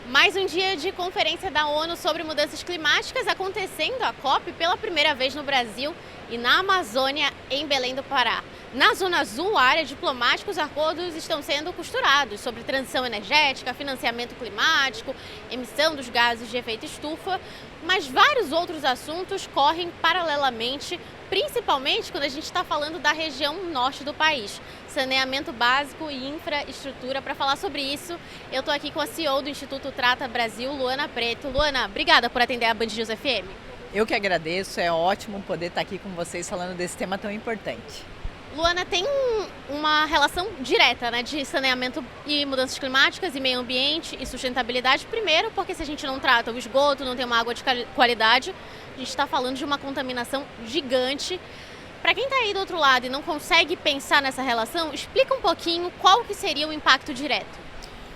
Mais um dia de conferência da ONU sobre mudanças climáticas acontecendo, a COP, pela primeira vez no Brasil e na Amazônia, em Belém do Pará. Na Zona Azul, a área diplomática, os acordos estão sendo costurados sobre transição energética, financiamento climático, emissão dos gases de efeito estufa, mas vários outros assuntos correm paralelamente, principalmente quando a gente está falando da região norte do país. Saneamento básico e infraestrutura. Para falar sobre isso, eu estou aqui com a CEO do Instituto Trata Brasil, Luana Preto. Luana, obrigada por atender a Band News FM. Eu que agradeço, é ótimo poder estar aqui com vocês falando desse tema tão importante. Luana, tem uma relação direta, né, de saneamento e mudanças climáticas e meio ambiente e sustentabilidade. Primeiro, porque se a gente não trata o esgoto, não tem uma água de qualidade, a gente está falando de uma contaminação gigante. Para quem está aí do outro lado e não consegue pensar nessa relação, explica um pouquinho qual que seria o impacto direto.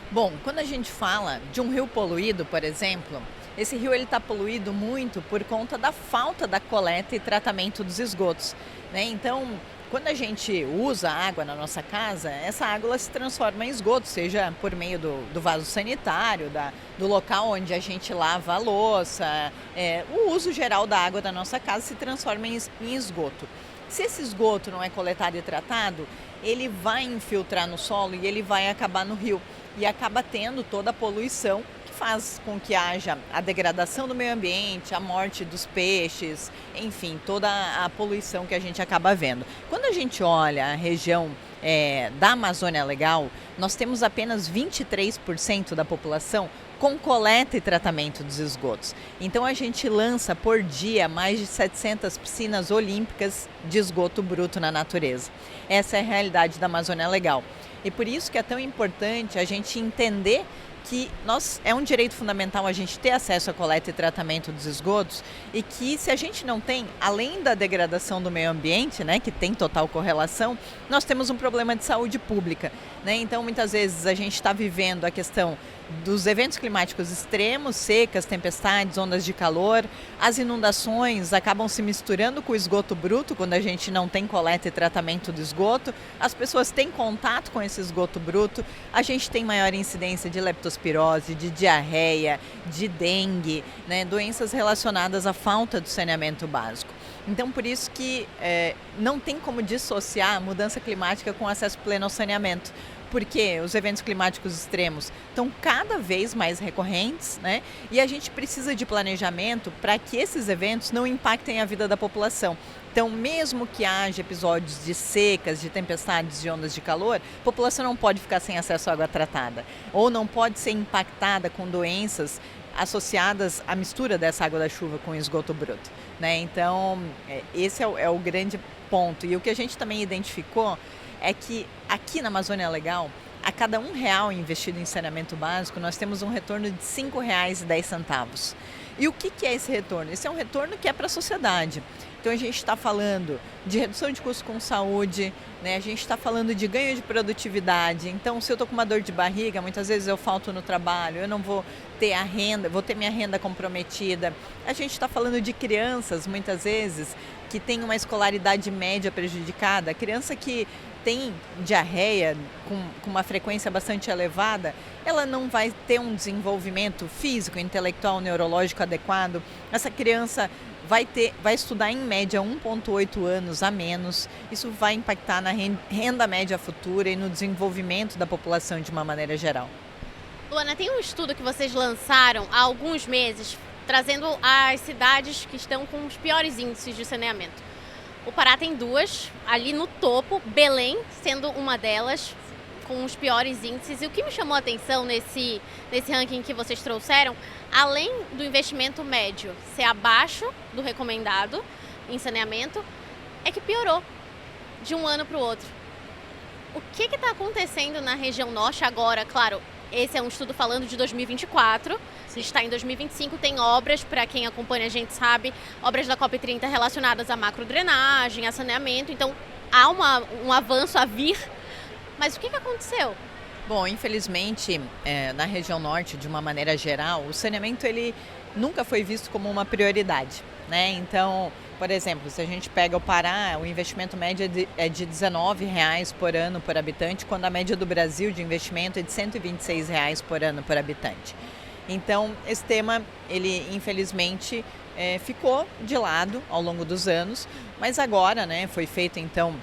Bom, quando a gente fala de um rio poluído, por exemplo, esse rio está poluído muito por conta da falta da coleta e tratamento dos esgotos, né? Então, quando a gente usa água na nossa casa, essa água ela se transforma em esgoto, seja por meio do vaso sanitário, do local onde a gente lava a louça, o uso geral da água da nossa casa se transforma em esgoto. Se esse esgoto não é coletado e tratado, ele vai infiltrar no solo e ele vai acabar no rio e acaba tendo toda a poluição que faz com que haja a degradação do meio ambiente, a morte dos peixes, enfim, toda a poluição que a gente acaba vendo. Quando a gente olha a região da Amazônia Legal, nós temos apenas 23% da população com coleta e tratamento dos esgotos. Então a gente lança por dia mais de 700 piscinas olímpicas de esgoto bruto na natureza. Essa é a realidade da Amazônia Legal. E por isso que é tão importante a gente entender que é um direito fundamental a gente ter acesso à coleta e tratamento dos esgotos e que se a gente não tem, além da degradação do meio ambiente, né, que tem total correlação, nós temos um problema de saúde pública, né? Então muitas vezes a gente está vivendo a questão dos eventos climáticos extremos, secas, tempestades, ondas de calor, as inundações acabam se misturando com o esgoto bruto quando a gente não tem coleta e tratamento do esgoto, as pessoas têm contato com esse esgoto bruto, a gente tem maior incidência de leptospirose, de diarreia, de dengue, né, doenças relacionadas à falta do saneamento básico. Então, por isso que não tem como dissociar a mudança climática com acesso pleno ao saneamento, porque os eventos climáticos extremos estão cada vez mais recorrentes, né? E a gente precisa de planejamento para que esses eventos não impactem a vida da população. Então, mesmo que haja episódios de secas, de tempestades, de ondas de calor, a população não pode ficar sem acesso à água tratada ou não pode ser impactada com doenças associadas à mistura dessa água da chuva com esgoto bruto, né? Então, esse é o grande ponto. E o que a gente também identificou é que aqui na Amazônia Legal, a cada R$1 investido em saneamento básico, nós temos um retorno de R$ 5,10. E o que é esse retorno? Esse é um retorno que é para a sociedade. Então a gente está falando de redução de custo com saúde, né? A gente está falando de ganho de produtividade. Então, se eu estou com uma dor de barriga, muitas vezes eu falto no trabalho, eu não vou ter a renda, vou ter minha renda comprometida. A gente está falando de crianças, muitas vezes, que têm uma escolaridade média prejudicada. A criança que tem diarreia com uma frequência bastante elevada, ela não vai ter um desenvolvimento físico, intelectual, neurológico adequado. Essa criança vai estudar em média 1,8 anos a menos. Isso vai impactar na renda média futura e no desenvolvimento da população de uma maneira geral. Luana, tem um estudo que vocês lançaram há alguns meses, trazendo as cidades que estão com os piores índices de saneamento. O Pará tem duas, ali no topo, Belém sendo uma delas, com os piores índices. E o que me chamou a atenção nesse ranking que vocês trouxeram, além do investimento médio ser abaixo do recomendado em saneamento, é que piorou de um ano para o outro. O que está acontecendo na região norte agora? Claro, esse é um estudo falando de 2024, se está em 2025, tem obras, para quem acompanha a gente sabe, obras da COP30 relacionadas à macrodrenagem, a saneamento, então há um avanço a vir, mas o que aconteceu? Bom, infelizmente, na região norte, de uma maneira geral, o saneamento ele nunca foi visto como uma prioridade, né? Então, por exemplo, se a gente pega o Pará, o investimento médio é de R$19 por ano por habitante, quando a média do Brasil de investimento é de R$126 por ano por habitante. Então, esse tema, ele infelizmente ficou de lado ao longo dos anos, mas agora, né, foi feita então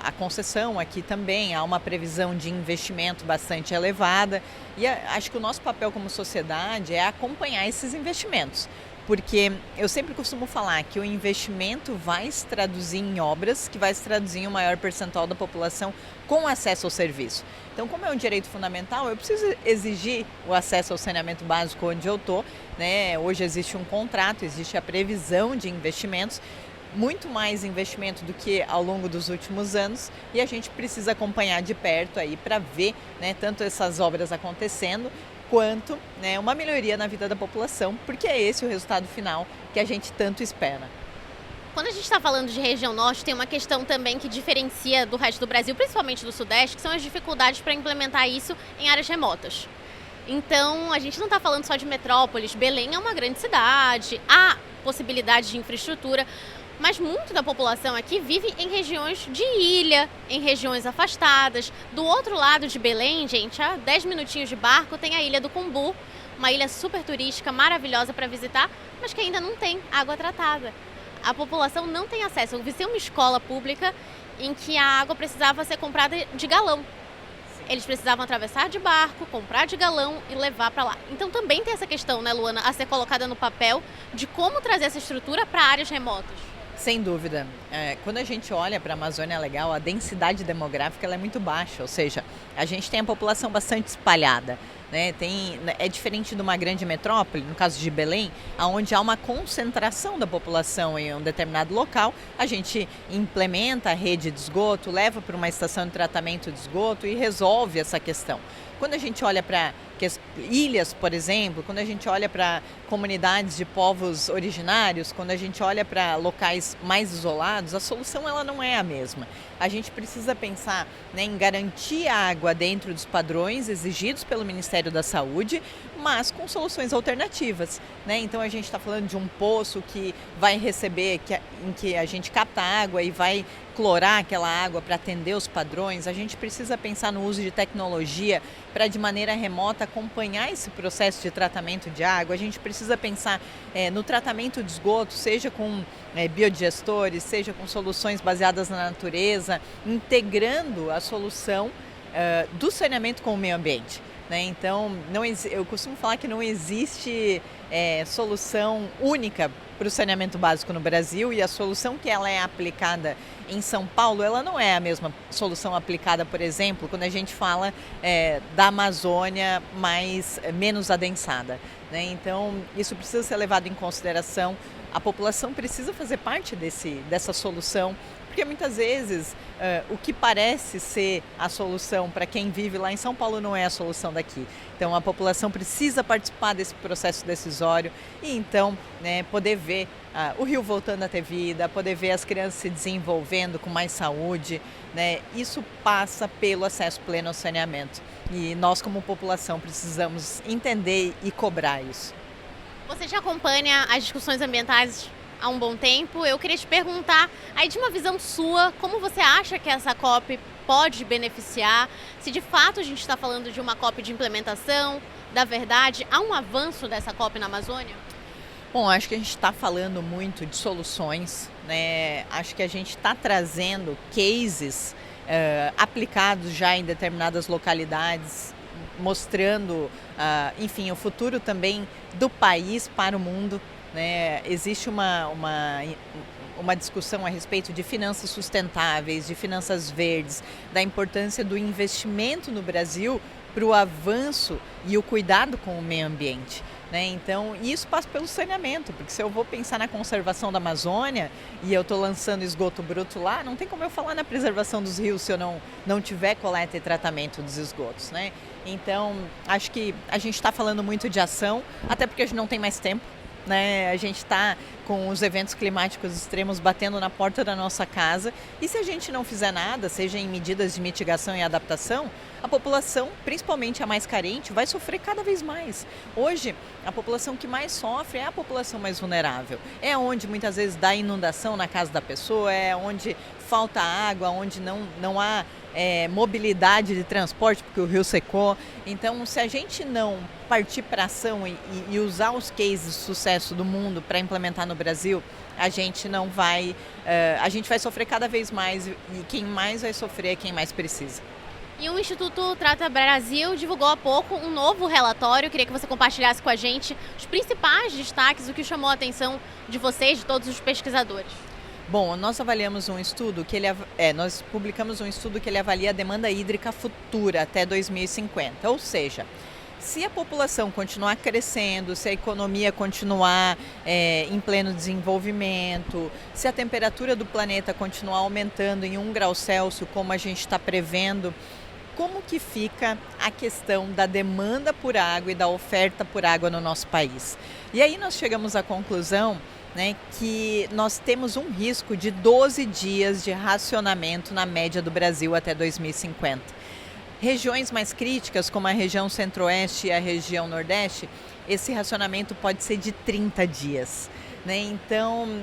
a concessão aqui também, há uma previsão de investimento bastante elevada e acho que o nosso papel como sociedade é acompanhar esses investimentos. Porque eu sempre costumo falar que o investimento vai se traduzir em obras, que vai se traduzir em um maior percentual da população com acesso ao serviço. Então, como é um direito fundamental, eu preciso exigir o acesso ao saneamento básico onde eu estou, né? Hoje existe um contrato, existe a previsão de investimentos, muito mais investimento do que ao longo dos últimos anos, e a gente precisa acompanhar de perto aí para ver, né, tanto essas obras acontecendo, quanto, né, uma melhoria na vida da população, porque é esse o resultado final que a gente tanto espera. Quando a gente está falando de região norte, tem uma questão também que diferencia do resto do Brasil, principalmente do sudeste, que são as dificuldades para implementar isso em áreas remotas. Então, a gente não está falando só de metrópoles. Belém é uma grande cidade, há possibilidade de infraestrutura, mas muito da população aqui vive em regiões de ilha, em regiões afastadas. Do outro lado de Belém, gente, a 10 minutinhos de barco, tem a Ilha do Cumbu, uma ilha super turística, maravilhosa para visitar, mas que ainda não tem água tratada. A população não tem acesso. Eu visitei uma escola pública em que a água precisava ser comprada de galão. Eles precisavam atravessar de barco, comprar de galão e levar para lá. Então também tem essa questão, né, Luana, a ser colocada no papel de como trazer essa estrutura para áreas remotas. Sem dúvida. Quando a gente olha para a Amazônia Legal, a densidade demográfica ela é muito baixa, ou seja, a gente tem a população bastante espalhada. Né? É diferente de uma grande metrópole, no caso de Belém, onde há uma concentração da população em um determinado local, a gente implementa a rede de esgoto, leva para uma estação de tratamento de esgoto e resolve essa questão. Quando a gente olha para ilhas, por exemplo, quando a gente olha para comunidades de povos originários, quando a gente olha para locais mais isolados, a solução ela não é a mesma. A gente precisa pensar, né, em garantir a água dentro dos padrões exigidos pelo Ministério da Saúde, mas com soluções alternativas. Né? Então a gente está falando de um poço que vai receber, em que a gente capta água e vai clorar aquela água para atender os padrões. A gente precisa pensar no uso de tecnologia para de maneira remota acompanhar esse processo de tratamento de água. A gente precisa pensar no tratamento de esgoto, seja com biodigestores, seja com soluções baseadas na natureza, integrando a solução do saneamento com o meio ambiente. Né? Então, eu costumo falar que não existe solução única para o saneamento básico no Brasil, e a solução que ela é aplicada em São Paulo, ela não é a mesma solução aplicada, por exemplo, quando a gente fala da Amazônia menos adensada. Né? Então, isso precisa ser levado em consideração. A população precisa fazer parte dessa solução, porque muitas vezes o que parece ser a solução para quem vive lá em São Paulo não é a solução daqui. Então a população precisa participar desse processo decisório e então, né, poder ver o rio voltando a ter vida, poder ver as crianças se desenvolvendo com mais saúde. Né? Isso passa pelo acesso pleno ao saneamento e nós como população precisamos entender e cobrar isso. Você já acompanha as discussões ambientais há um bom tempo. Eu queria te perguntar, aí de uma visão sua, como você acha que essa COP pode beneficiar? Se de fato a gente está falando de uma COP de implementação, da verdade, há um avanço dessa COP na Amazônia? Bom, acho que a gente está falando muito de soluções, né? Acho que a gente está trazendo cases aplicados já em determinadas localidades, mostrando, enfim, o futuro também do país para o mundo. Né? Existe uma discussão a respeito de finanças sustentáveis, de finanças verdes, da importância do investimento no Brasil para o avanço e o cuidado com o meio ambiente. Né? Então, isso passa pelo saneamento, porque se eu vou pensar na conservação da Amazônia e eu estou lançando esgoto bruto lá, não tem como eu falar na preservação dos rios se eu não tiver coleta e tratamento dos esgotos. Né? Então, acho que a gente está falando muito de ação, até porque a gente não tem mais tempo. Né? A gente está com os eventos climáticos extremos batendo na porta da nossa casa. E se a gente não fizer nada, seja em medidas de mitigação e adaptação, a população, principalmente a mais carente, vai sofrer cada vez mais. Hoje, a população que mais sofre é a população mais vulnerável. É onde muitas vezes dá inundação na casa da pessoa, é onde falta água, onde não há mobilidade de transporte, porque o rio secou. Então, se a gente não partir para ação e usar os cases de sucesso do mundo para implementar no Brasil, a gente vai sofrer cada vez mais, e quem mais vai sofrer é quem mais precisa. E o Instituto Trata Brasil divulgou há pouco um novo relatório. Eu queria que você compartilhasse com a gente os principais destaques, o que chamou a atenção de vocês, de todos os pesquisadores. Bom, nós avaliamos um estudo nós publicamos um estudo que ele avalia a demanda hídrica futura até 2050, ou seja, se a população continuar crescendo, se a economia continuar em pleno desenvolvimento, se a temperatura do planeta continuar aumentando em 1 grau Celsius, como a gente está prevendo, como que fica a questão da demanda por água e da oferta por água no nosso país? E aí nós chegamos à conclusão, né, que nós temos um risco de 12 dias de racionamento na média do Brasil até 2050. Regiões mais críticas, como a região centro-oeste e a região nordeste, esse racionamento pode ser de 30 dias. Né? Então,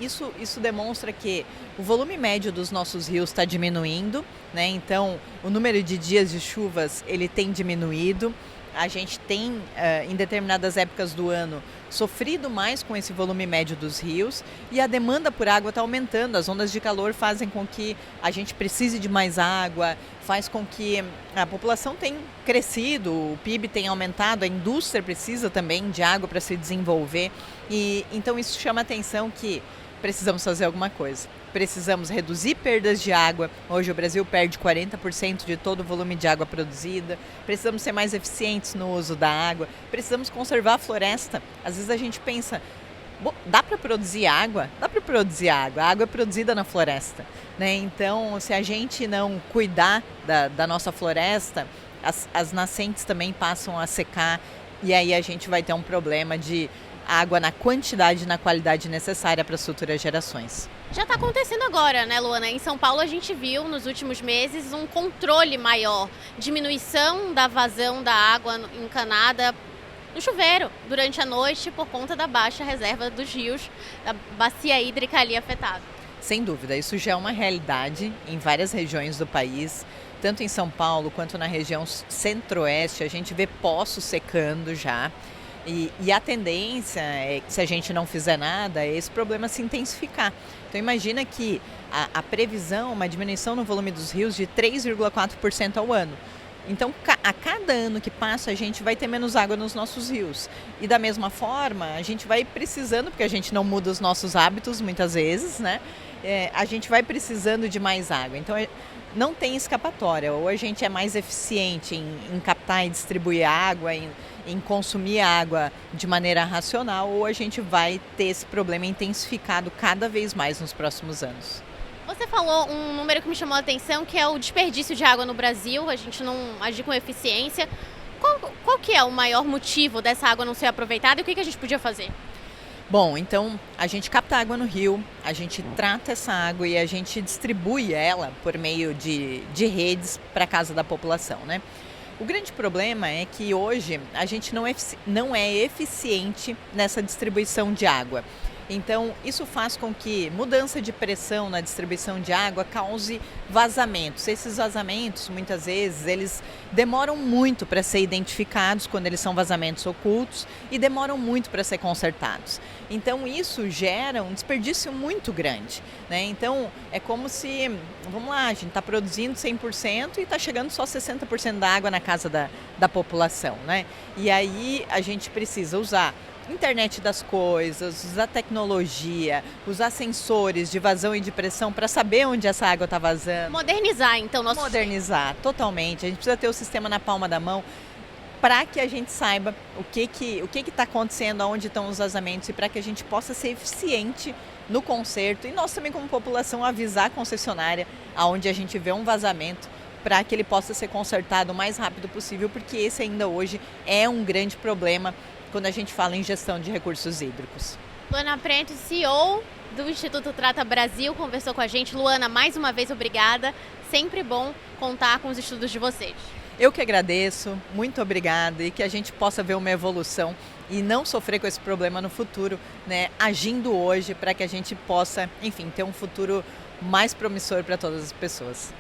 isso demonstra que o volume médio dos nossos rios está diminuindo, né? Então, o número de dias de chuvas ele tem diminuído. A gente tem, em determinadas épocas do ano, sofrido mais com esse volume médio dos rios e a demanda por água está aumentando. As ondas de calor fazem com que a gente precise de mais água, faz com que a população tenha crescido, o PIB tenha aumentado, a indústria precisa também de água para se desenvolver. E então isso chama a atenção que precisamos fazer alguma coisa. Precisamos reduzir perdas de água. Hoje o Brasil perde 40% de todo o volume de água produzida. Precisamos ser mais eficientes no uso da água. Precisamos conservar a floresta. Às vezes a gente pensa, dá para produzir água? Dá para produzir água. A água é produzida na floresta. Né? Então, se a gente não cuidar da nossa floresta, as nascentes também passam a secar. E aí a gente vai ter um problema de água na quantidade e na qualidade necessária para as futuras gerações. Já está acontecendo agora, né, Luana? Em São Paulo a gente viu nos últimos meses um controle maior, diminuição da vazão da água encanada no chuveiro durante a noite por conta da baixa reserva dos rios, da bacia hídrica ali afetada. Sem dúvida, isso já é uma realidade em várias regiões do país, tanto em São Paulo quanto na região centro-oeste, a gente vê poços secando já. E a tendência é que, se a gente não fizer nada, é esse problema se intensificar. Então imagina que a previsão, uma diminuição no volume dos rios de 3,4% ao ano. Então, a cada ano que passa, a gente vai ter menos água nos nossos rios. E da mesma forma, a gente vai precisando, porque a gente não muda os nossos hábitos muitas vezes, né? A gente vai precisando de mais água. Então, não tem escapatória. Ou a gente é mais eficiente em captar e distribuir água, em consumir água de maneira racional, ou a gente vai ter esse problema intensificado cada vez mais nos próximos anos. Você falou um número que me chamou a atenção, que é o desperdício de água no Brasil, a gente não agir com eficiência. Qual que é o maior motivo dessa água não ser aproveitada e o que a gente podia fazer? Bom, então a gente capta água no rio, a gente trata essa água e a gente distribui ela por meio de redes para a casa da população, né? O grande problema é que hoje a gente não é eficiente nessa distribuição de água. Então, isso faz com que mudança de pressão na distribuição de água cause vazamentos. Esses vazamentos, muitas vezes, eles demoram muito para ser identificados quando eles são vazamentos ocultos e demoram muito para ser consertados. Então, isso gera um desperdício muito grande, né? Então, é como se, vamos lá, a gente está produzindo 100% e está chegando só 60% da água na casa da população, né? E aí a gente precisa usar internet das coisas, usar tecnologia, usar sensores de vazão e de pressão para saber onde essa água está vazando. Modernizar, então, nosso Modernizar, totalmente. A gente precisa ter o sistema na palma da mão para que a gente saiba o que está acontecendo, aonde estão os vazamentos e para que a gente possa ser eficiente no conserto e nós também como população avisar a concessionária aonde a gente vê um vazamento para que ele possa ser consertado o mais rápido possível, porque esse ainda hoje é um grande problema quando a gente fala em gestão de recursos hídricos. Luana Prente, CEO do Instituto Trata Brasil, conversou com a gente. Luana, mais uma vez, obrigada. Sempre bom contar com os estudos de vocês. Eu que agradeço, muito obrigada, e que a gente possa ver uma evolução e não sofrer com esse problema no futuro, né? Agindo hoje para que a gente possa, enfim, ter um futuro mais promissor para todas as pessoas.